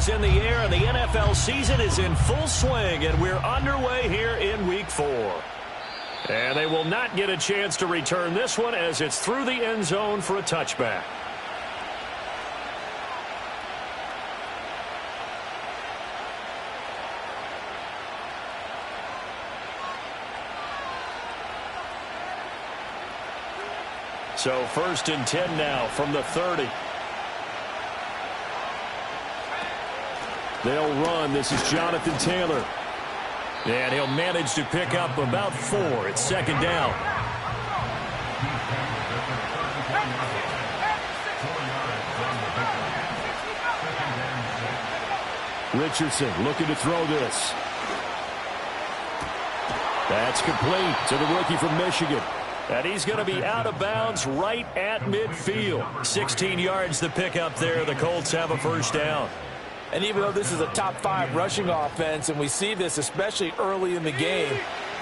is in the air, and the NFL season is in full swing, and we're underway here in Week 4. And they will not get a chance to return this one as it's through the end zone for a touchback. So 1st and 10 now from the 30. They'll run. This is Jonathan Taylor. And he'll manage to pick up about 4. It's 2nd down. Richardson looking to throw this. That's complete to the rookie from Michigan. And he's going to be out of bounds right at midfield. 16 yards the pickup there. The Colts have a 1st down. And even though this is a top 5 rushing offense, and we see this especially early in the game,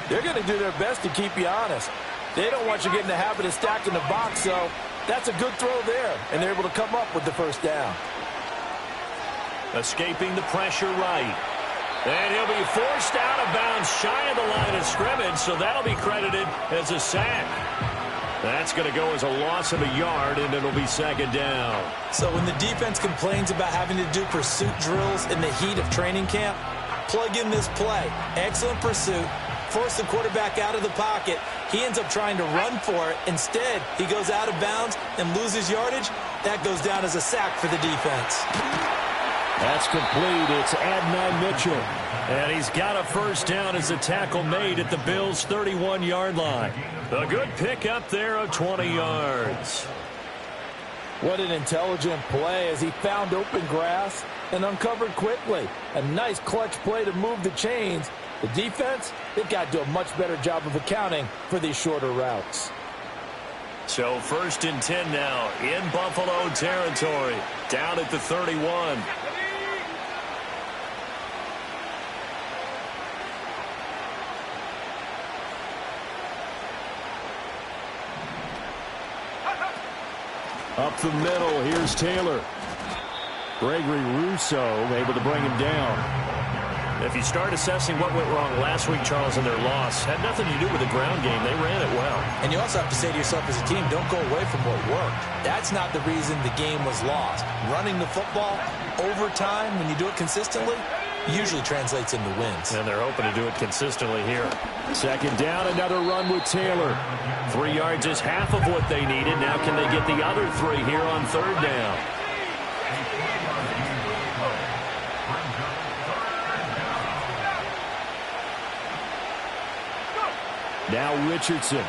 they're going to do their best to keep you honest. They don't want you getting the habit of stacking the box, so that's a good throw there. And they're able to come up with the 1st down. Escaping the pressure right. And he'll be forced out of bounds shy of the line of scrimmage, so that'll be credited as a sack. That's going to go as a loss of a yard, and it'll be 2nd down. So when the defense complains about having to do pursuit drills in the heat of training camp, plug in this play. Excellent pursuit. Force the quarterback out of the pocket. He ends up trying to run for it. Instead, he goes out of bounds and loses yardage. That goes down as a sack for the defense. That's complete. It's Adnan Mitchell. And he's got a 1st down as a tackle made at the Bills' 31-yard line. A good pickup there of 20 yards. What an intelligent play as he found open grass and uncovered quickly. A nice clutch play to move the chains. The defense, they've got to do a much better job of accounting for these shorter routes. So 1st and 10 now in Buffalo territory. Down at the 31. Up the middle, here's Taylor. Gregory Rousseau able to bring him down. If you start assessing what went wrong last week, Charles, in their loss, had nothing to do with the ground game. They ran it well. And you also have to say to yourself as a team, don't go away from what worked. That's not the reason the game was lost. Running the football over time, when you do it consistently, usually translates into wins. And they're hoping to do it consistently here. 2nd down, another run with Taylor. 3 yards is half of what they needed. Now can they get the other 3 here on 3rd down? Now Richardson.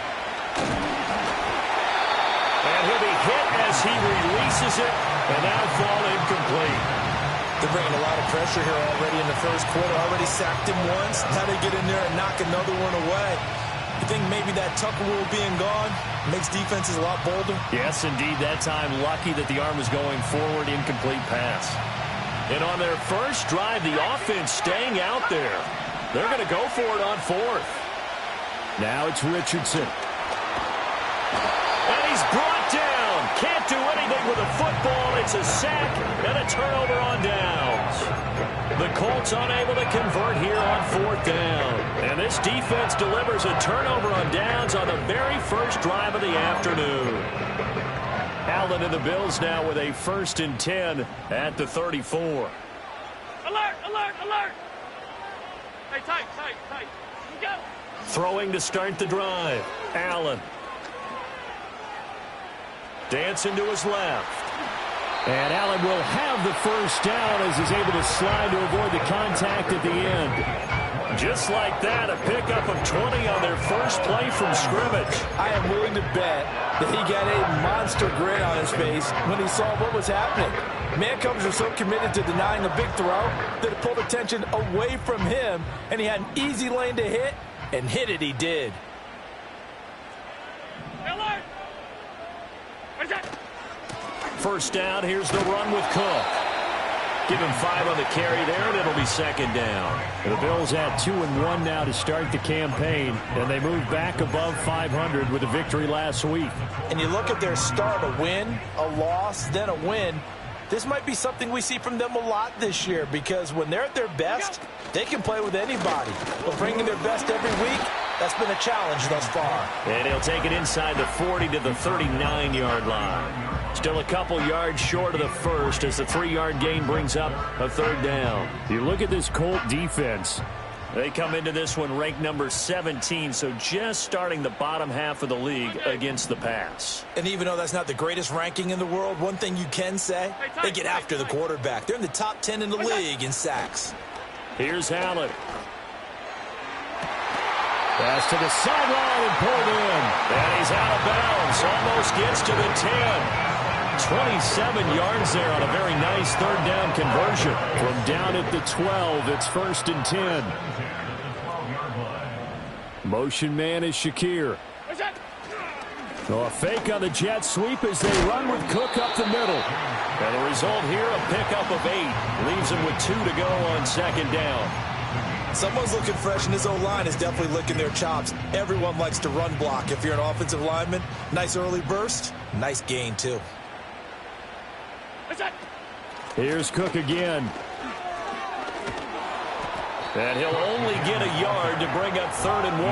And he'll be hit as he releases it, and that'll fall incomplete. They're bringing a lot of pressure here already in the 1st quarter. Already sacked him once. Now they get in there and knock another one away. You think maybe that Tucker rule being gone makes defenses a lot bolder? Yes, indeed. That time, lucky that the arm was going forward. Incomplete pass. And on their first drive, the offense staying out there. They're going to go for it on 4th. Now it's Richardson. And he's brought down. Can't do anything with a football. It's a sack and a turnover on downs. The Colts unable to convert here on 4th down. And this defense delivers a turnover on downs on the very first drive of the afternoon. Allen and the Bills now with a 1st and 10 at the 34. Alert, alert, alert. Hey, tight. Go. Throwing to start the drive. Allen. Dancing to his left. And Allen will have the 1st down as he's able to slide to avoid the contact at the end. Just like that, a pickup of 20 on their first play from scrimmage. I am willing to bet that he got a monster grin on his face when he saw what was happening. Man covers are so committed to denying a big throw that it pulled attention away from him, and he had an easy lane to hit, and hit it he did. First down, here's the run with Cook. Give him 5 on the carry there, and it'll be 2nd down. The Bills at 2-1 now to start the campaign, and they move back above 500 with a victory last week. And you look at their start, a win, a loss, then a win. This might be something we see from them a lot this year because when they're at their best, they can play with anybody. But bringing their best every week, that's been a challenge thus far. And he'll take it inside the 40 to the 39-yard line. Still a couple yards short of the first as the 3-yard gain brings up a third down. You look at this Colt defense. They come into this one ranked number 17, so just starting the bottom half of the league against the pass. And even though that's not the greatest ranking in the world, one thing you can say, they get after the quarterback. They're in the top 10 in the league in sacks. Here's Allen. Pass to the sideline and pulled in. And he's out of bounds. Almost gets to the 10. 27 yards there on a very nice third down conversion. From down at the 12, it's 1st and 10. Motion man is Shakir. So a fake on the jet sweep as they run with Cook up the middle. And the result here, a pickup of 8. Leaves him with 2 to go on second down. Someone's looking fresh, and his O-line is definitely licking their chops. Everyone likes to run block. If you're an offensive lineman, nice early burst, nice gain, too. Here's Cook again. And he'll only get a yard to bring up 3rd and 1.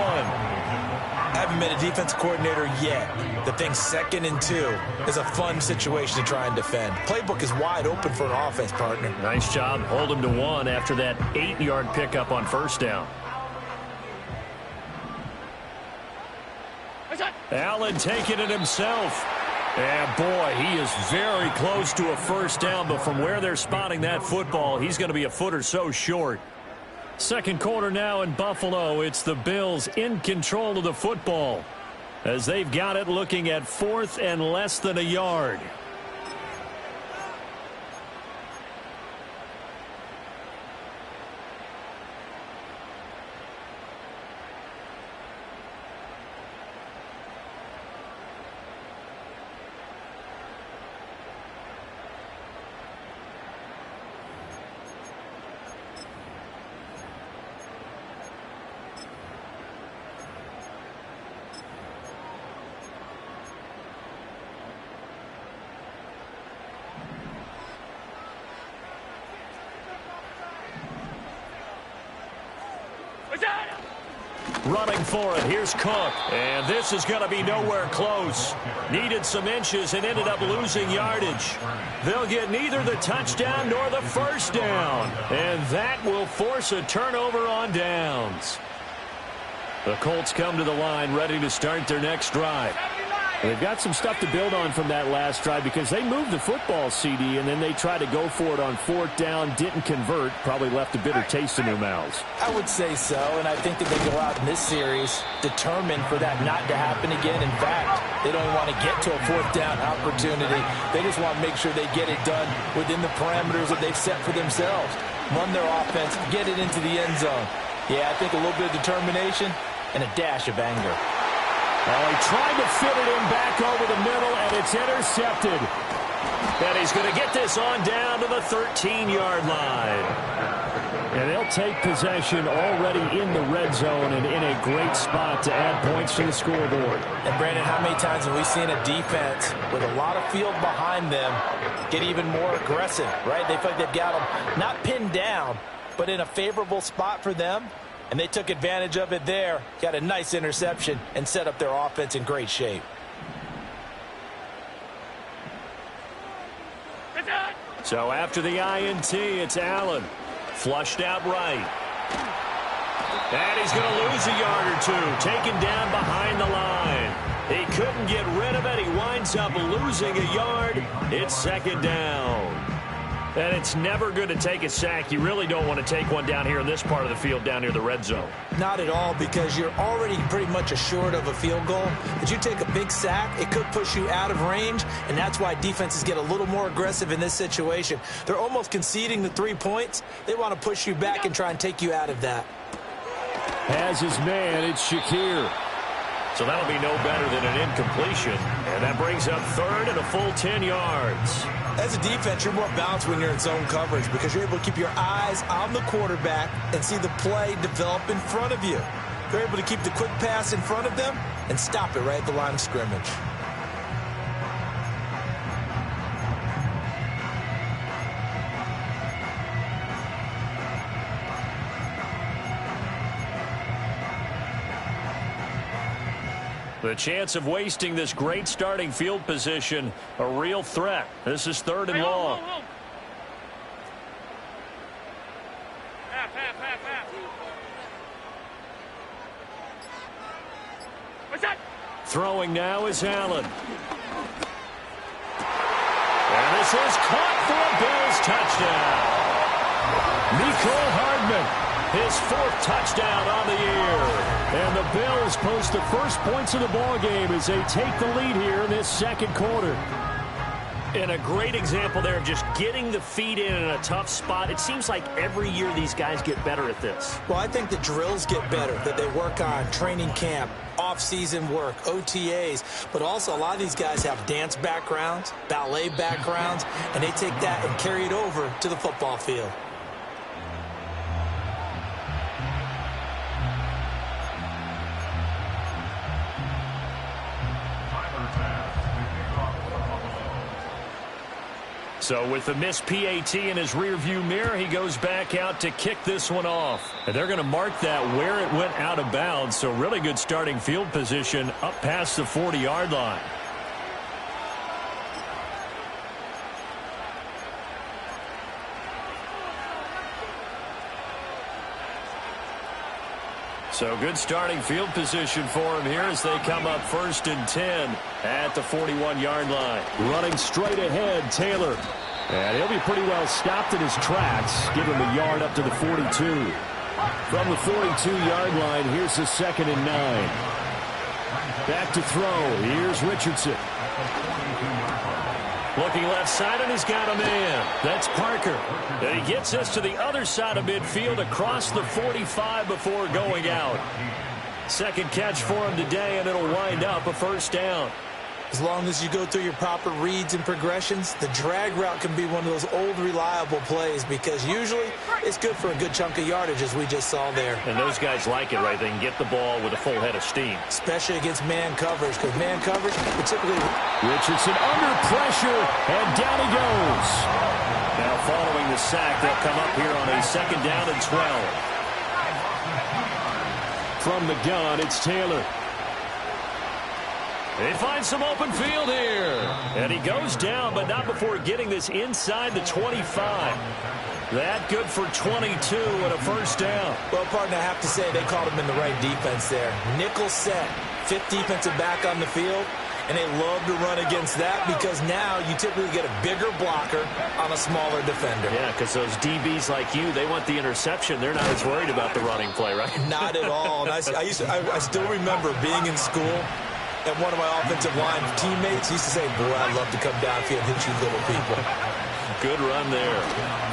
Haven't been a defense coordinator yet. The thing 2nd and 2 is a fun situation to try and defend. Playbook is wide open for an offense partner. Nice job. Hold him to 1 after that 8-yard pickup on first down. Allen taking it himself. And, boy, he is very close to a first down, but from where they're spotting that football, he's going to be a foot or so short. Second quarter now in Buffalo. It's the Bills in control of the football as they've got it looking at 4th and less than a yard. Running for it. Here's Cook. And this is going to be nowhere close. Needed some inches and ended up losing yardage. They'll get neither the touchdown nor the first down. And that will force a turnover on downs. The Colts come to the line ready to start their next drive. They've got some stuff to build on from that last drive because they moved the football, CD, and then they tried to go for it on 4th down, didn't convert, probably left a bitter taste in their mouths. I would say so, and I think that they go out in this series determined for that not to happen again. In fact, they don't even want to get to a 4th down opportunity. They just want to make sure they get it done within the parameters that they've set for themselves. Run their offense, get it into the end zone. Yeah, I think a little bit of determination and a dash of anger. Oh, he tried to fit it in back over the middle, and it's intercepted. And he's going to get this on down to the 13-yard line. And they'll take possession already in the red zone and in a great spot to add points to the scoreboard. And, Brandon, how many times have we seen a defense with a lot of field behind them get even more aggressive, right? They feel like they've got them not pinned down, but in a favorable spot for them. And they took advantage of it there, got a nice interception, and set up their offense in great shape. So after the INT, it's Allen. Flushed out right. And he's going to lose a yard or two, taken down behind the line. He couldn't get rid of it. He winds up losing a yard. It's second down. And it's never good to take a sack. You really don't want to take one down here in this part of the field down near the red zone. Not at all, because you're already pretty much assured of a field goal. If you take a big sack, it could push you out of range, and that's why defenses get a little more aggressive in this situation. They're almost conceding the 3 points. They want to push you back and try and take you out of that. Has his man, it's Shakir. So that'll be no better than an incompletion. And that brings up third and a full 10 yards. As a defense, you're more balanced when you're in zone coverage because you're able to keep your eyes on the quarterback and see the play develop in front of you. They're able to keep the quick pass in front of them and stop it right at the line of scrimmage. The chance of wasting this great starting field position, a real threat. This is 3rd and long. Throwing now is Allen. And this is caught for a Bills touchdown. Mecole Hardman, his 4th touchdown on the year. And the Bills post the first points of the ballgame as they take the lead here in this 2nd quarter. And a great example there of just getting the feet in a tough spot. It seems like every year these guys get better at this. Well, I think the drills get better, that they work on training camp, off-season work, OTAs. But also a lot of these guys have dance backgrounds, ballet backgrounds, and they take that and carry it over to the football field. So with the missed PAT in his rearview mirror, he goes back out to kick this one off. And they're going to mark that where it went out of bounds. So really good starting field position up past the 40-yard line. So good starting field position for him here as they come up 1st and 10 at the 41-yard line. Running straight ahead, Taylor. And he'll be pretty well stopped in his tracks. Give him a yard up to the 42. From the 42-yard line, here's the 2nd and 9. Back to throw. Here's Richardson. Looking left side, and he's got a man. That's Parker. And he gets us to the other side of midfield across the 45 before going out. 2nd catch for him today, and it'll wind up a 1st down. As long as you go through your proper reads and progressions, the drag route can be one of those old reliable plays because usually it's good for a good chunk of yardage as we just saw there. And those guys like it, right? They can get the ball with a full head of steam. Especially against man coverage because man coverage, particularly... Richardson under pressure, and down he goes. Now following the sack, they'll come up here on a 2nd down and 12. From the gun, it's Taylor. They find some open field here. And he goes down, but not before getting this inside the 25. That good for 22 and a 1st down. Well, partner, I have to say they called him in the right defense there. Nickel set, 5th defensive back on the field, and they love to run against that because now you typically get a bigger blocker on a smaller defender. Yeah, because those DBs like you, they want the interception. They're not as worried about the running play, right? Not at all. And I still remember being in school, and one of my offensive line teammates used to say, boy, I'd love to come downfield and hit you little people. Good run there.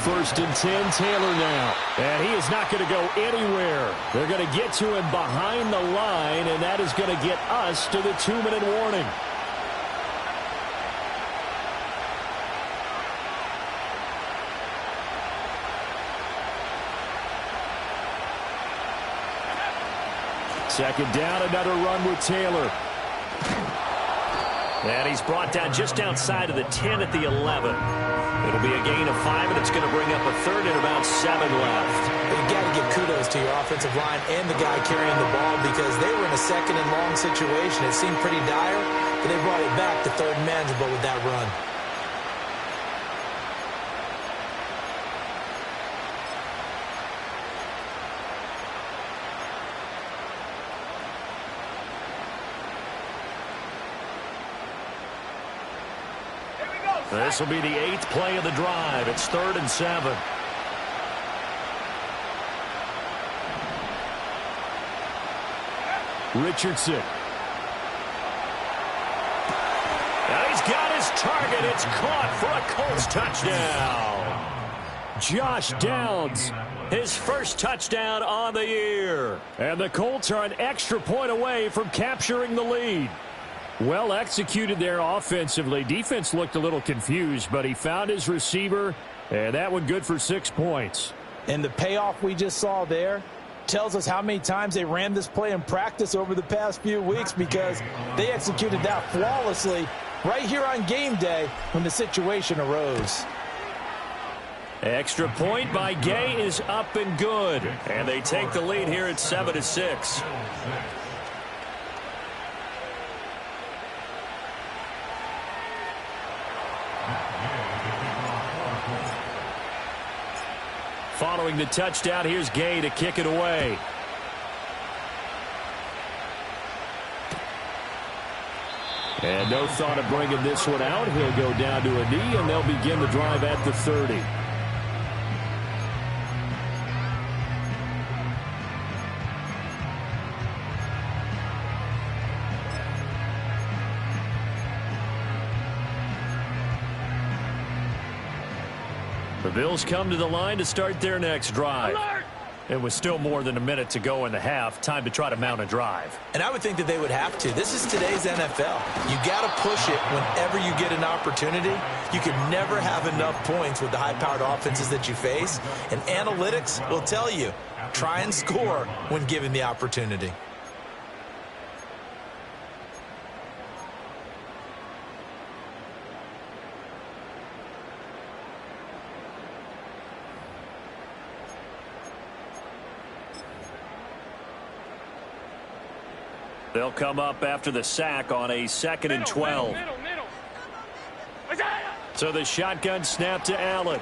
1st and 10, Taylor now. And he is not going to go anywhere. They're going to get to him behind the line, and that is going to get us to the 2-minute warning. Second down, another run with Taylor. And he's brought down just outside of the 10 at the 11. It'll be a gain of 5, and it's going to bring up a 3rd and about 7 left. You got to give kudos to your offensive line and the guy carrying the ball because they were in a 2nd and long situation. It seemed pretty dire, but they brought it back to 3rd and manageable with that run. This will be the 8th play of the drive. It's 3rd and 7. Richardson. Now he's got his target. It's caught for a Colts touchdown. Josh Downs. His 1st touchdown on the year. And the Colts are an extra point away from capturing the lead. Well executed there offensively. Defense looked a little confused, but he found his receiver, and that one good for 6 points. And the payoff we just saw there tells us how many times they ran this play in practice over the past few weeks because they executed that flawlessly right here on game day when the situation arose. Extra point by Gay is up and good. And they take the lead here at 7-6. Following the touchdown, here's Gay to kick it away. And no thought of bringing this one out. He'll go down to a knee, and they'll begin the drive at the 30. The Bills come to the line to start their next drive. Alert! It was still more than a minute to go in the half. Time to try to mount a drive. And I would think that they would have to. This is today's NFL. You got to push it whenever you get an opportunity. You can never have enough points with the high-powered offenses that you face. And analytics will tell you, try and score when given the opportunity. They'll come up after the sack on a 2nd and 12. Middle. So the shotgun snap to Allen.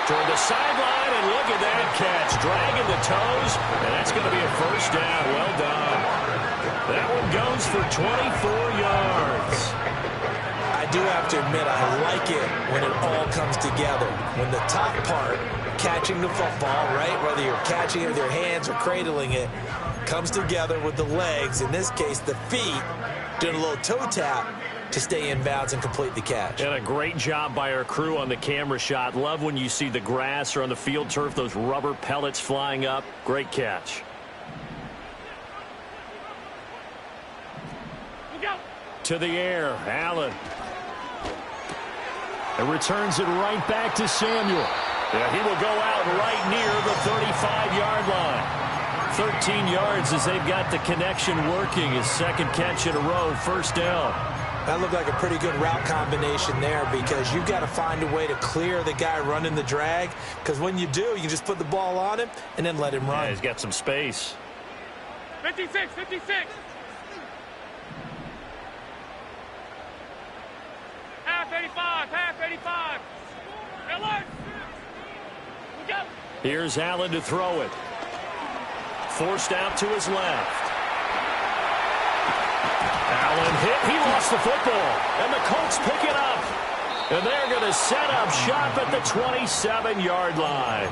Toward the sideline, and look at that catch. Dragging the toes, and that's going to be a first down. Well done. That one goes for 24 yards. I do have to admit, I like it when it all comes together. When the top part, catching the football, right, whether you're catching it with your hands or cradling it, comes together with the legs, in this case the feet, doing a little toe tap to stay in bounds and complete the catch. And a great job by our crew on the camera shot. Love when you see the grass or on the field turf, those rubber pellets flying up. Great catch. To the air, Allen. And returns it right back to Samuel. Yeah, he will go out right near the 35-yard line. 13 yards as they've got the connection working. His second catch in a row, first down. That looked like a pretty good route combination there, because you've got to find a way to clear the guy running the drag, because when you do, you can just put the ball on him and then let him run. Yeah, he's got some space. 56. Half 85. Alert! We go! Here's Allen to throw it. Forced out to his left. Allen hit. He lost the football. And the Colts pick it up. And they're going to set up shop at the 27-yard line.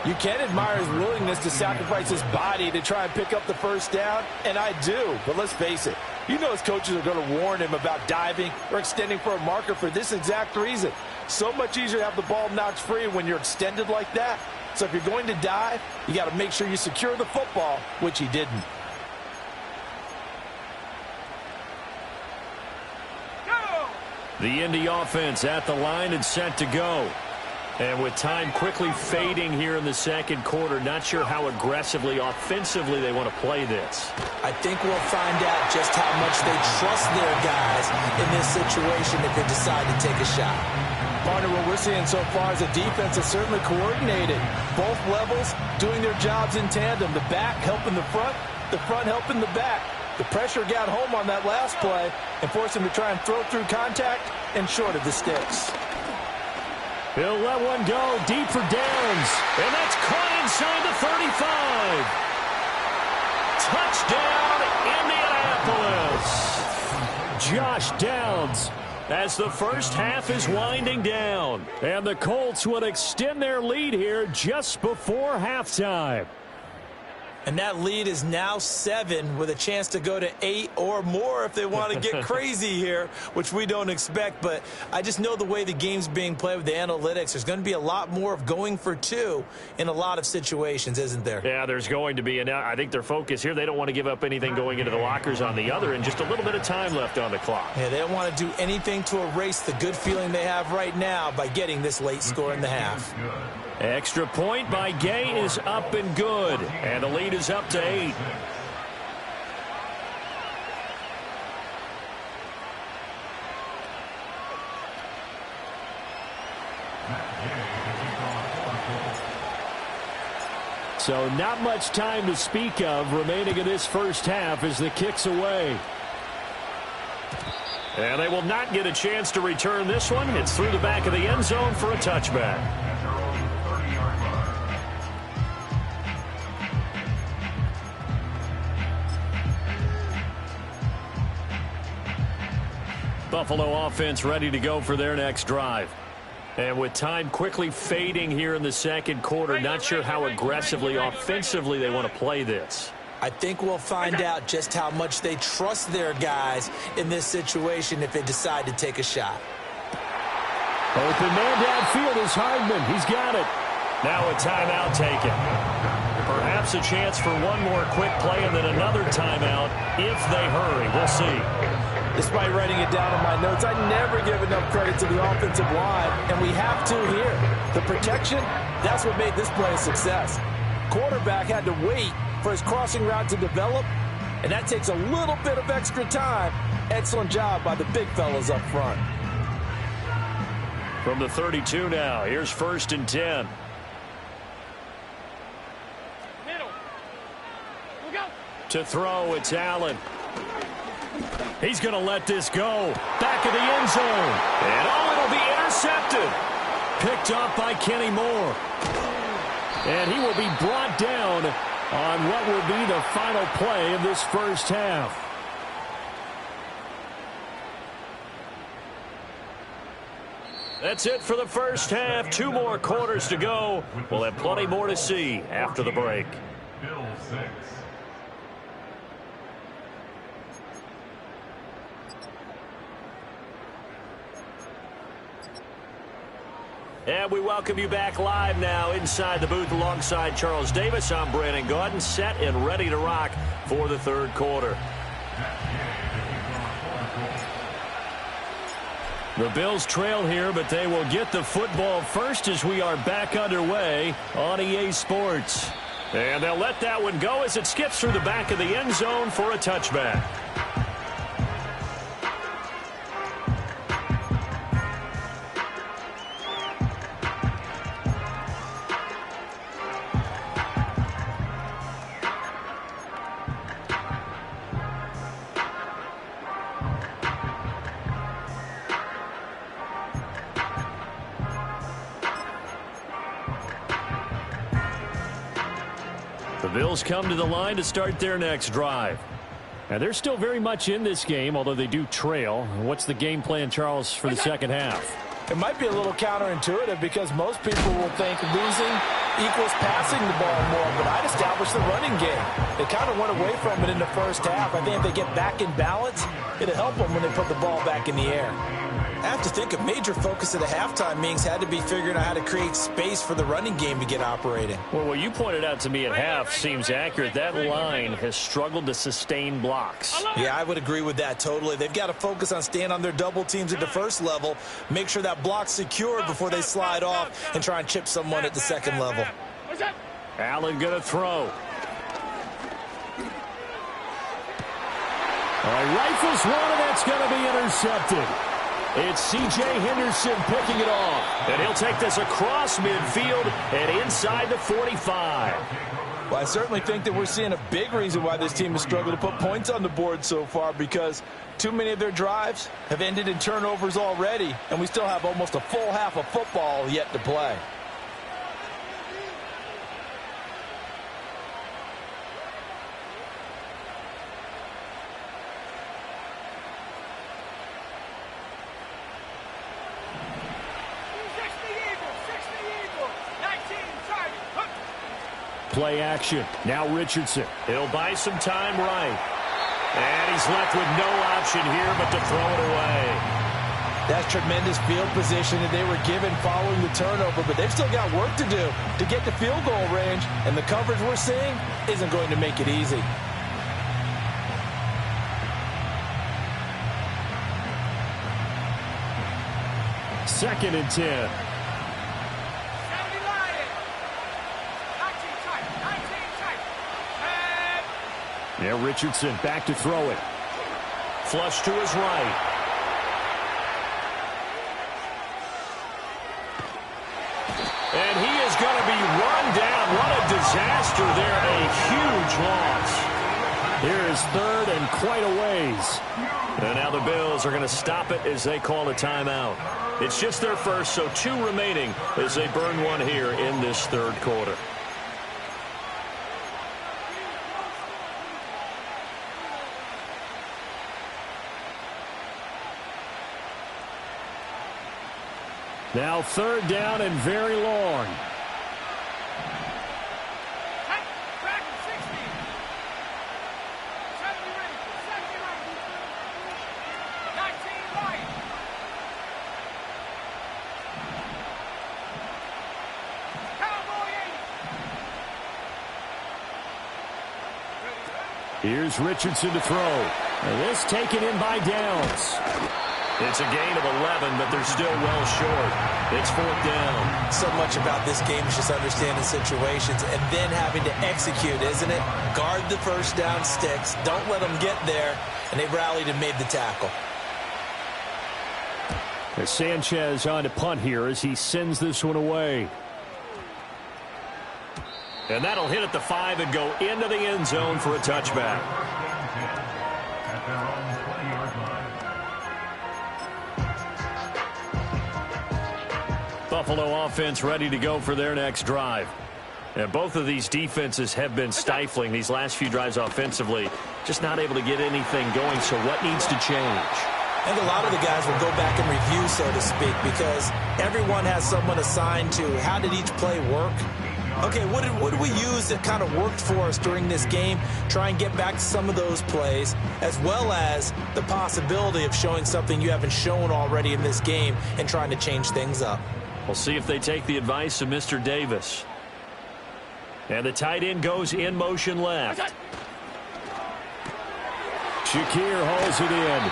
You can admire his willingness to sacrifice his body to try and pick up the first down, and I do. But let's face it, you know his coaches are going to warn him about diving or extending for a marker for this exact reason. So much easier to have the ball knocked free when you're extended like that. So if you're going to dive, you got to make sure you secure the football, which he didn't. The Indy offense at the line and set to go. And with time quickly fading here in the second quarter, not sure how aggressively, offensively they want to play this. I think we'll find out just how much they trust their guys in this situation if they decide to take a shot. Partner, what we're seeing so far is the defense is certainly coordinated. Both levels doing their jobs in tandem. The back helping the front helping the back. The pressure got home on that last play and forced him to try and throw through contact and short of the sticks. He'll let one go deep for Downs. And that's caught inside the 35. Touchdown, Indianapolis. Josh Downs as the first half is winding down. And the Colts would extend their lead here just before halftime. And that lead is now 7 with a chance to go to 8 or more if they want to get crazy here, which we don't expect. But I just know the way the game's being played with the analytics, there's going to be a lot more of going for 2 in a lot of situations, isn't there? Yeah, there's going to be. And I think their focus here, they don't want to give up anything going into the lockers on the other, and just a little bit of time left on the clock. Yeah, they don't want to do anything to erase the good feeling they have right now by getting this late score in the half. Extra point by Gay is up and good. And the lead is up to 8. So not much time to speak of remaining in this first half as the kick's away. And they will not get a chance to return this one. It's through the back of the end zone for a touchback. Buffalo offense ready to go for their next drive. And with time quickly fading here in the second quarter, not sure how aggressively, offensively they want to play this. I think we'll find out just how much they trust their guys in this situation if they decide to take a shot. Open man downfield is Hardman. He's got it. Now a timeout taken. Perhaps a chance for one more quick play and then another timeout if they hurry. We'll see. Despite writing it down in my notes, I never give enough credit to the offensive line, and we have to here. The protection, that's what made this play a success. Quarterback had to wait for his crossing route to develop, and that takes a little bit of extra time. Excellent job by the big fellas up front. From the 32 now, here's 1st and 10. Middle. We'll go. To throw, it's Allen. He's going to let this go. Back of the end zone. And it'll be intercepted. Picked off by Kenny Moore. And he will be brought down on what will be the final play of this first half. That's it for the first half. 2 more quarters to go. We'll have plenty more to see after the break. And we welcome you back live now inside the booth alongside Charles Davis. I'm Brandon Gaudin, set and ready to rock for the third quarter. The Bills trail here, but they will get the football first as we are back underway on EA Sports. And they'll let that one go as it skips through the back of the end zone for a touchback. The Bills come to the line to start their next drive. And they're still very much in this game, although they do trail. What's the game plan, Charles, for the second half? It might be a little counterintuitive because most people will think losing equals passing the ball more, but I'd establish the running game. They kind of went away from it in the first half. I think if they get back in balance, it'll help them when they put the ball back in the air. I have to think a major focus at the halftime meetings had to be figuring out how to create space for the running game to get operating. Well, what you pointed out to me at half seems accurate. That line has struggled to sustain blocks. Yeah, I would agree with that totally. They've got to focus on staying on their double teams at the first level, make sure that block's secure before they slide off and try and chip someone at the second level. Allen going to throw. Rifles one, and that's going to be intercepted. It's C.J. Henderson picking it off. And he'll take this across midfield and inside the 45. Well, I certainly think that we're seeing a big reason why this team has struggled to put points on the board so far, because too many of their drives have ended in turnovers already, and we still have almost a full half of football yet to play. Play action. Now Richardson. He'll buy some time right. And he's left with no option here but to throw it away. That's tremendous field position that they were given following the turnover, but they've still got work to do to get to field goal range, and the coverage we're seeing isn't going to make it easy. Second and 10. Yeah, Richardson back to throw it. Flush to his right. And he is going to be run down. What a disaster there. A huge loss. Here is third and quite a ways. And now the Bills are going to stop it as they call a timeout. It's just their first, so 2 remaining as they burn one here in this third quarter. Now 3rd down and very long. Back at 60. 70 ready. 70 right. 19 right. Cowboy 80. Here's Richardson to throw. And this taken in by Downs. It's a gain of 11, but they're still well short. It's 4th down. So much about this game is just understanding situations and then having to execute, isn't it? Guard the first down sticks. Don't let them get there. And they rallied and made the tackle. As Sanchez on to punt here as he sends this one away. And that'll hit at the 5 and go into the end zone for a touchback. Buffalo offense ready to go for their next drive. And both of these defenses have been stifling these last few drives offensively. Just not able to get anything going, so what needs to change? I think a lot of the guys will go back and review, so to speak, because everyone has someone assigned to how did each play work. Okay, what did we use that kind of worked for us during this game? Try and get back to some of those plays, as well as the possibility of showing something you haven't shown already in this game and trying to change things up. We'll see if they take the advice of Mr. Davis. And the tight end goes in motion left. Shakir hauls it in.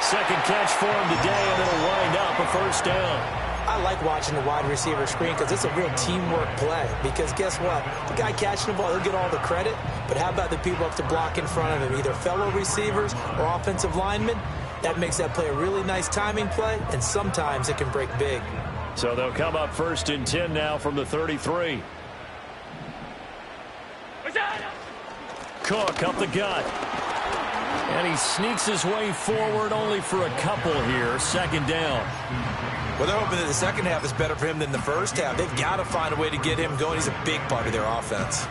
Second catch for him today, and it'll wind up a 1st down. I like watching the wide receiver screen because it's a real teamwork play. Because guess what? The guy catching the ball, he'll get all the credit. But how about the people up to block in front of him, either fellow receivers or offensive linemen? That makes that play a really nice timing play, and sometimes it can break big. So they'll come up 1st and 10 now from the 33. Cook up the gut. And he sneaks his way forward only for a couple here. 2nd down. Well, they're hoping that the second half is better for him than the first half. They've got to find a way to get him going. He's a big part of their offense.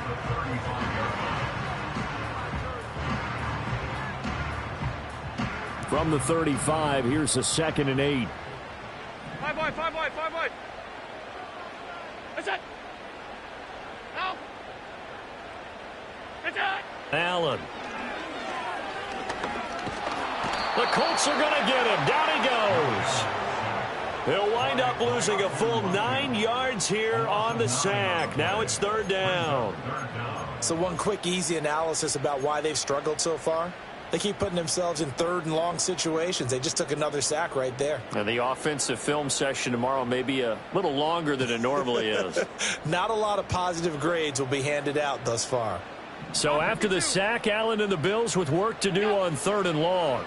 From the 35, here's a 2nd and 8. 5 wide, 5 wide, 5 wide. That's it. Out. That's it. Allen. The Colts are going to get him. Down he goes. They'll wind up losing a full 9 yards here on the sack. Now it's 3rd down. So one quick, easy analysis about why they've struggled so far. They keep putting themselves in 3rd and long situations. They just took another sack right there. And the offensive film session tomorrow may be a little longer than it normally is. Not a lot of positive grades will be handed out thus far. So after the sack, Allen and the Bills with work to do on 3rd and long.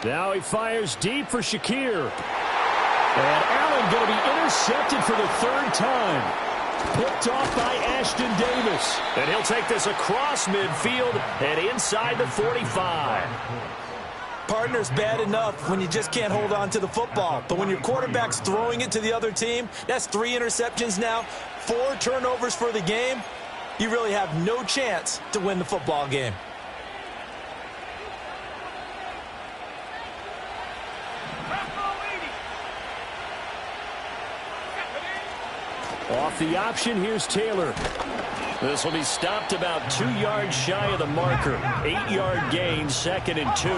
Now he fires deep for Shakir. And Allen going to be intercepted for the 3rd time. Picked off by Ashton Davis. And he'll take this across midfield and inside the 45. Partner's bad enough when you just can't hold on to the football. But when your quarterback's throwing it to the other team, that's 3 interceptions now, 4 turnovers for the game. You really have no chance to win the football game. Off the option, here's Taylor. This will be stopped about 2 yards shy of the marker. 8-yard gain, 2nd and 2.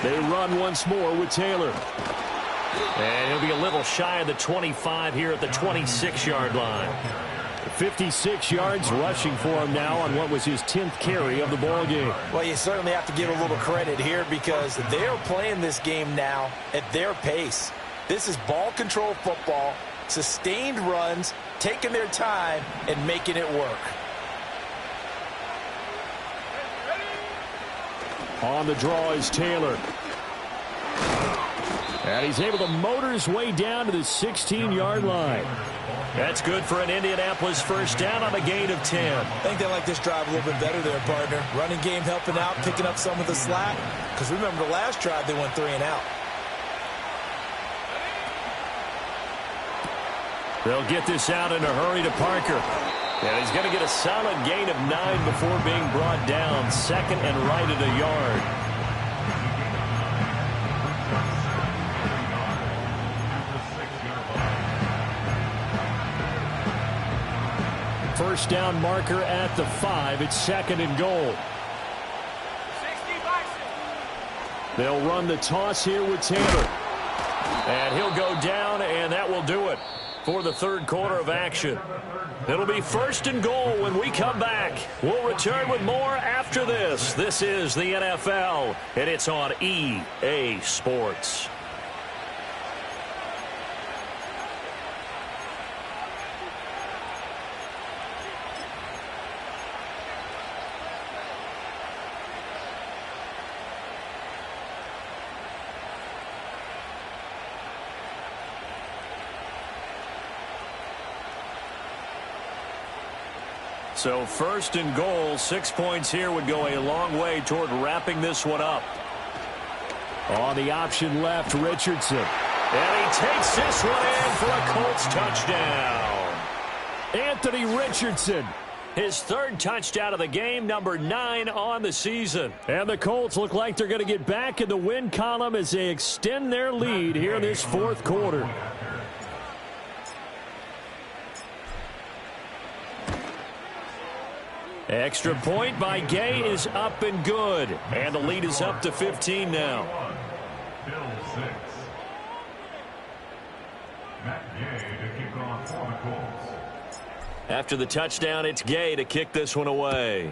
They run once more with Taylor. And he'll be a little shy of the 25 here at the 26-yard line. 56 yards rushing for him now on what was his 10th carry of the ball game. Well, you certainly have to give a little credit here because they're playing this game now at their pace. This is ball control football, sustained runs, taking their time, and making it work. On the draw is Taylor. And he's able to motor his way down to the 16-yard line. That's good for an Indianapolis 1st down on a gain of 10. I think they like this drive a little bit better there, partner. Running game helping out, picking up some of the slack. Because remember, the last drive, they went 3 and out. They'll get this out in a hurry to Parker. And he's going to get a solid gain of 9 before being brought down. Second and right at a yard. First down marker at the 5. It's second and goal. 60 Bison. They'll run the toss here with Taylor. And he'll go down, and that will do it for the third quarter of action. It'll be first and goal when we come back. We'll return with more after this. This is the NFL, and it's on EA Sports. So first and goal, 6 points here would go a long way toward wrapping this one up. On the option left, Richardson. And he takes this one in for a Colts touchdown. Anthony Richardson. His third touchdown of the game, number 9 on the season. And the Colts look like they're going to get back in the win column as they extend their lead here in this fourth quarter. Extra point by Gay is up and good. And the lead is up to 15 now. Bill 6. Matt Gay to kick off for the Colts. After the touchdown, it's Gay to kick this one away.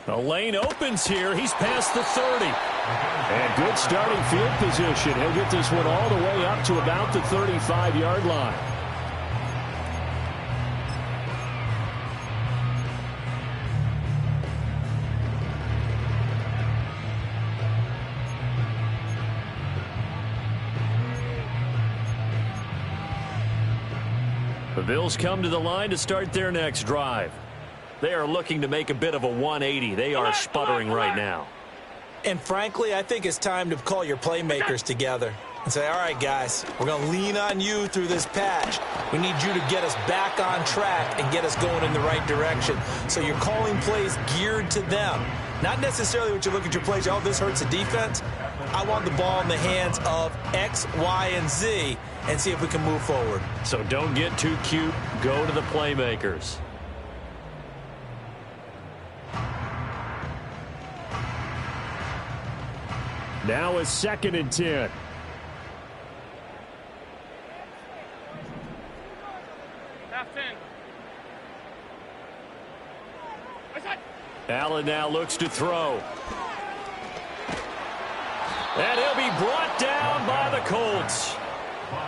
The lane opens here. He's past the 30. And good starting field position. He'll get this one all the way up to about the 35-yard line. The Bills come to the line to start their next drive. They are looking to make a bit of a 180. They are sputtering right now. And frankly, I think it's time to call your playmakers together and say, all right, guys, we're going to lean on you through this patch. We need you to get us back on track and get us going in the right direction. So you're calling plays geared to them. Not necessarily what you look at your plays, oh, this hurts the defense. I want the ball in the hands of X, Y, and Z and see if we can move forward. So don't get too cute. Go to the playmakers. Now is second and 10. Half 10. Allen now looks to throw. And he'll be brought down by the Colts.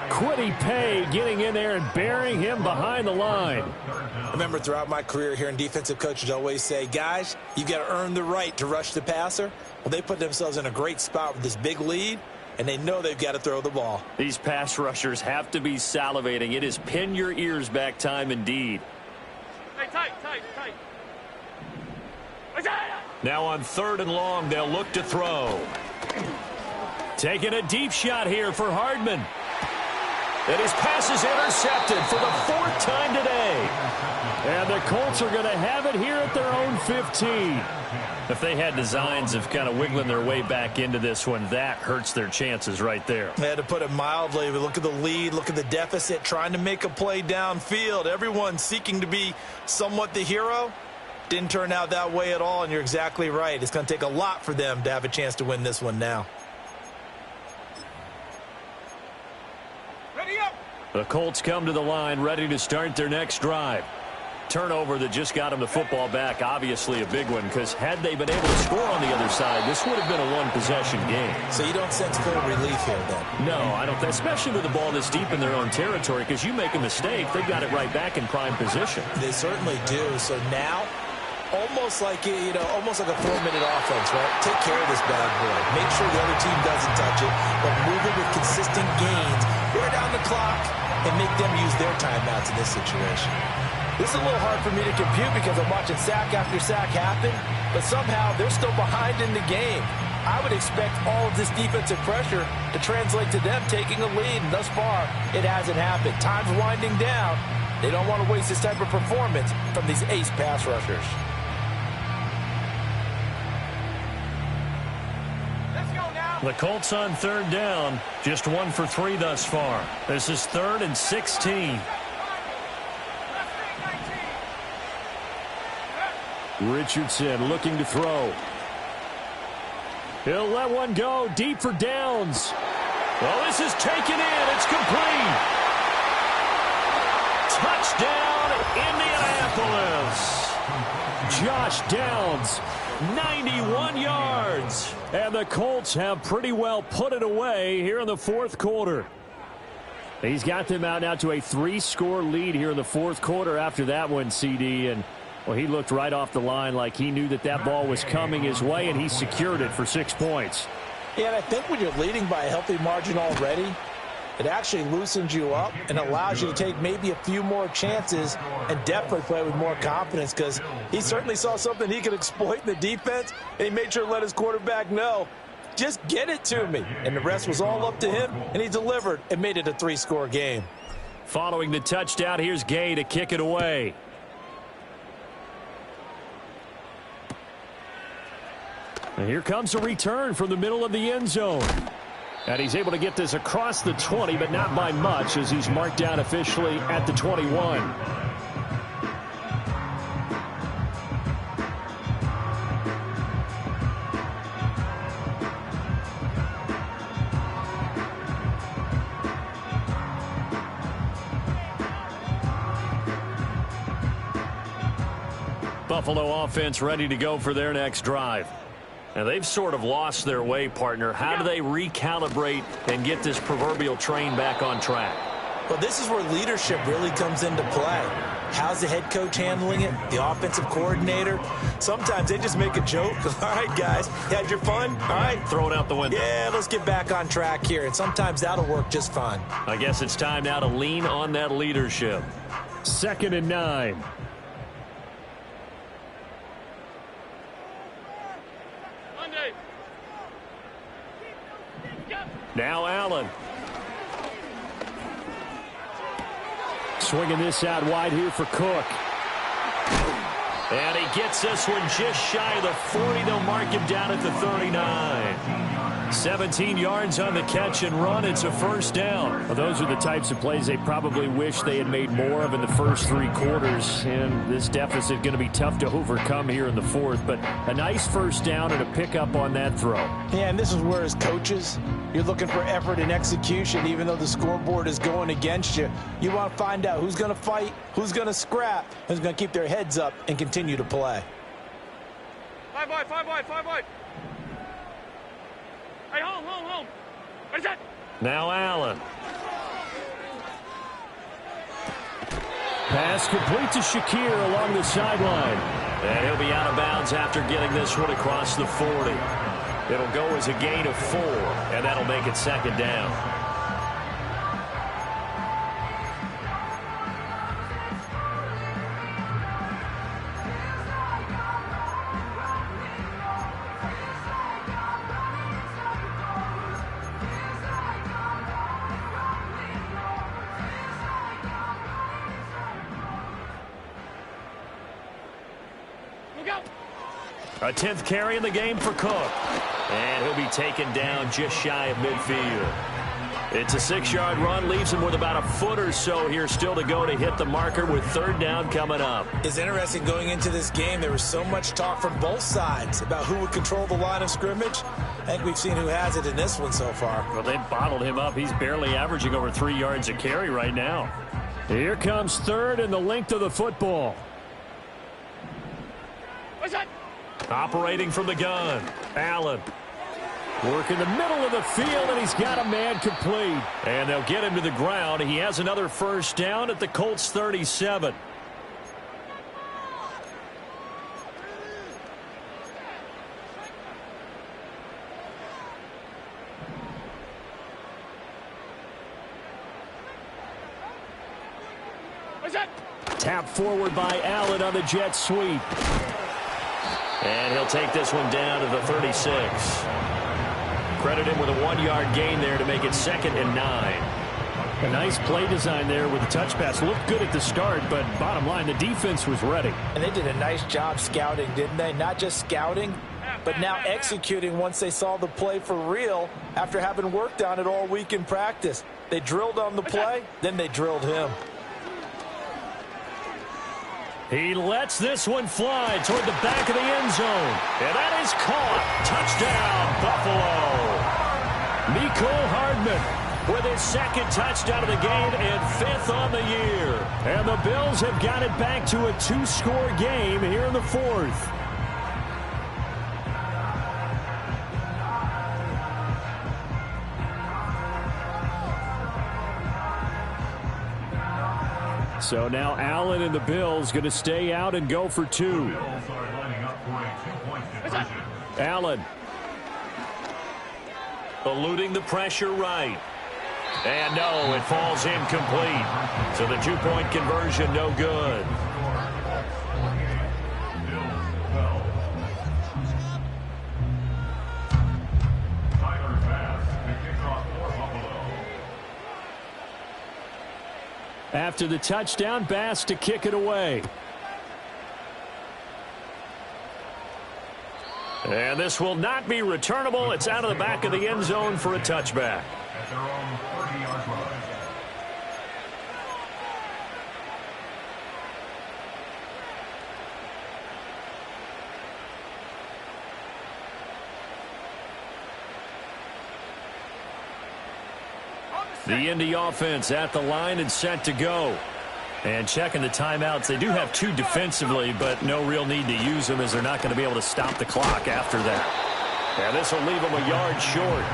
Quiddy Pay getting in there and burying him behind the line. I remember throughout my career hearing defensive coaches always say, guys, you got to earn the right to rush the passer. Well, they put themselves in a great spot with this big lead, and they know they've got to throw the ball. These pass rushers have to be salivating. It is pin your ears back time indeed. Hey, tight. Now on third and long, they'll look to throw. Taking a deep shot here for Hardman. And his pass is intercepted for the fourth time today. And the Colts are going to have it here at their own 15. If they had designs of kind of wiggling their way back into this one, that hurts their chances right there. They had to put it mildly. Look at the lead. Look at the deficit. Trying to make a play downfield. Everyone seeking to be somewhat the hero. Didn't turn out that way at all, and you're exactly right. It's going to take a lot for them to have a chance to win this one now. Ready up. The Colts come to the line ready to start their next drive. Turnover that just got them the football back, obviously a big one, because had they been able to score on the other side, this would have been a one-possession game. So you don't sense full relief here, then? No, I don't, especially with the ball this deep in their own territory, because you make a mistake, they've got it right back in prime position. They certainly do. So now, almost like a 4-minute offense, right? Take care of this bad boy. Make sure the other team doesn't touch it, but move it with consistent gains. Wear down the clock and make them use their timeouts in this situation. This is a little hard for me to compute because I'm watching sack after sack happen, but somehow they're still behind in the game. I would expect all of this defensive pressure to translate to them taking a lead. And thus far, it hasn't happened. Time's winding down. They don't want to waste this type of performance from these ace pass rushers. Let's go now. The Colts on third down. Just 1 for 3 thus far. This is 3rd and 16. Richardson looking to throw. He'll let one go deep for Downs. Well, this is taken in. It's complete. Touchdown, Indianapolis. Josh Downs, 91 yards. and the Colts have pretty well put it away here in the fourth quarter. He's got them out now to a 3-score lead here in the fourth quarter after that one, CD, and well, he looked right off the line like he knew that that ball was coming his way, and he secured it for 6 points. Yeah, and I think when you're leading by a healthy margin already, it actually loosens you up and allows you to take maybe a few more chances and definitely play with more confidence, because he certainly saw something he could exploit in the defense, and he made sure to let his quarterback know, just get it to me. And the rest was all up to him, and he delivered and made it a 3-score game. Following the touchdown, here's Gay to kick it away. And here comes a return from the middle of the end zone. And he's able to get this across the 20, but not by much, as he's marked down officially at the 21. Buffalo offense ready to go for their next drive. And they've sort of lost their way, partner. How do they recalibrate and get this proverbial train back on track? Well, this is where leadership really comes into play. How's the head coach handling it? The offensive coordinator? Sometimes they just make a joke. All right, guys, you had your fun? All right. Throw it out the window. Yeah, let's get back on track here. And sometimes that'll work just fine. I guess it's time now to lean on that leadership. 2nd and 9. Monday. Now Allen. Swinging this out wide here for Cook. And he gets this one just shy of the 40. They'll mark him down at the 39. 17 yards on the catch and run. It's a first down. Well, those are the types of plays they probably wish they had made more of in the first 3 quarters. And this deficit going to be tough to overcome here in the fourth. But a nice first down and a pickup on that throw. Yeah, and this is where, as coaches, you're looking for effort and execution. Even though the scoreboard is going against you, you want to find out who's going to fight, who's going to scrap, who's going to keep their heads up and continue to play. 5 wide, 5 wide, 5 wide. Hey, home. What is that? Now Allen. Pass complete to Shakir along the sideline. And he'll be out of bounds after getting this one across the 40. It'll go as a gain of 4, and that'll make it 2nd down. A 10th carry in the game for Cook. And he'll be taken down just shy of midfield. It's a 6-yard run, leaves him with about a foot or so here still to go to hit the marker with 3rd down coming up. It's interesting going into this game. There was so much talk from both sides about who would control the line of scrimmage. I think we've seen who has it in this one so far. Well, they bottled him up. He's barely averaging over 3 yards a carry right now. Here comes 3rd and the length of the football. What's that? Operating from the gun, Allen. Work in the middle of the field, and he's got a man complete. And they'll get him to the ground. He has another first down at the Colts 37. What's that? Tap forward by Allen on the jet sweep. And he'll take this one down to the 36. Credit him with a 1-yard gain there to make it 2nd and 9. A nice play design there with the touch pass. Looked good at the start, but bottom line, the defense was ready. And they did a nice job scouting, didn't they? Not just scouting, but now executing once they saw the play for real after having worked on it all week in practice. They drilled on the play, then they drilled him. He lets this one fly toward the back of the end zone. And that is caught. Touchdown, Buffalo. Mecole Hardman with his 2nd touchdown of the game and 5th on the year. And the Bills have got it back to a 2-score game here in the 4th. So now Allen and the Bills going to stay out and go for 2. Allen eluding the pressure right. And no, it falls incomplete. So the 2-point conversion no good. After the touchdown, Bass to kick it away. And this will not be returnable. It's out of the back of the end zone for a touchback. At their own 30-yard line. The Indy offense at the line and set to go. And checking the timeouts. They do have 2 defensively, but no real need to use them as they're not going to be able to stop the clock after that. And this will leave them a yard short.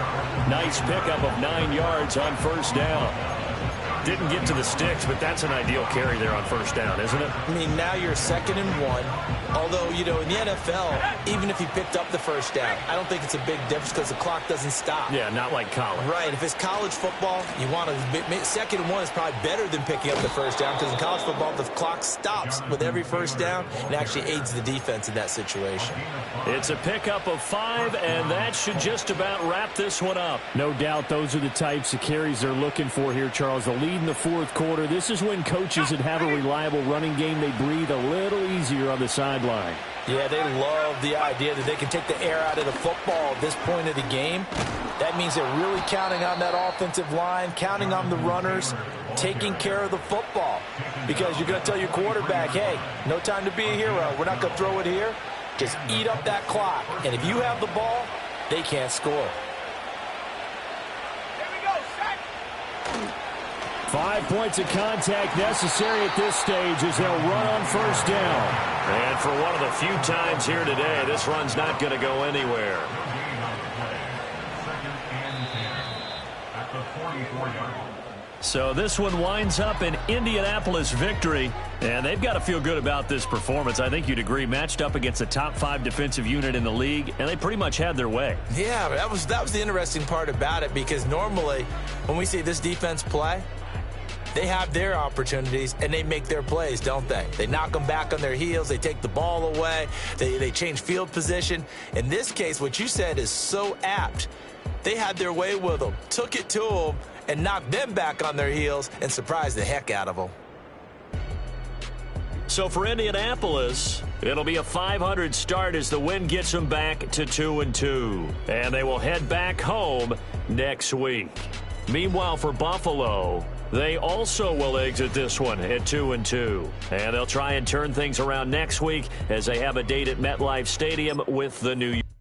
Nice pickup of 9 yards on 1st down. Didn't get to the sticks, but that's an ideal carry there on 1st down, isn't it? I mean, now you're 2nd and 1. Although, you know, in the NFL, even if you picked up the 1st down, I don't think it's a big difference because the clock doesn't stop. Yeah, not like college. Right. If it's college football, you want to 2nd and 1 is probably better than picking up the 1st down because in college football, the clock stops with every 1st down and actually aids the defense in that situation. It's a pickup of 5, and that should just about wrap this one up. No doubt those are the types of carries they're looking for here, Charles. The lead in the 4th quarter. This is when coaches that have a reliable running game, they breathe a little easier on the sideline. Yeah, they love the idea that they can take the air out of the football at this point of the game. That means they're really counting on that offensive line, counting on the runners, taking care of the football. Because you're going to tell your quarterback, hey, no time to be a hero. We're not going to throw it here. Just eat up that clock. And if you have the ball, they can't score. 5 points of contact necessary at this stage as they'll run on 1st down. And for one of the few times here today, this run's not going to go anywhere. So this one winds up an Indianapolis victory, and they've got to feel good about this performance. I think you'd agree, matched up against a top 5 defensive unit in the league, and they pretty much had their way. Yeah, that was the interesting part about it, because normally when we see this defense play, they have their opportunities, and they make their plays, don't they? They knock them back on their heels. They take the ball away. They change field position. In this case, what you said is so apt. They had their way with them, took it to them, and knocked them back on their heels and surprised the heck out of them. So for Indianapolis, it'll be a 500 start as the win gets them back to 2-2. And they will head back home next week. Meanwhile, for Buffalo, they also will exit this one at 2-2. And they'll try and turn things around next week as they have a date at MetLife Stadium with the New York.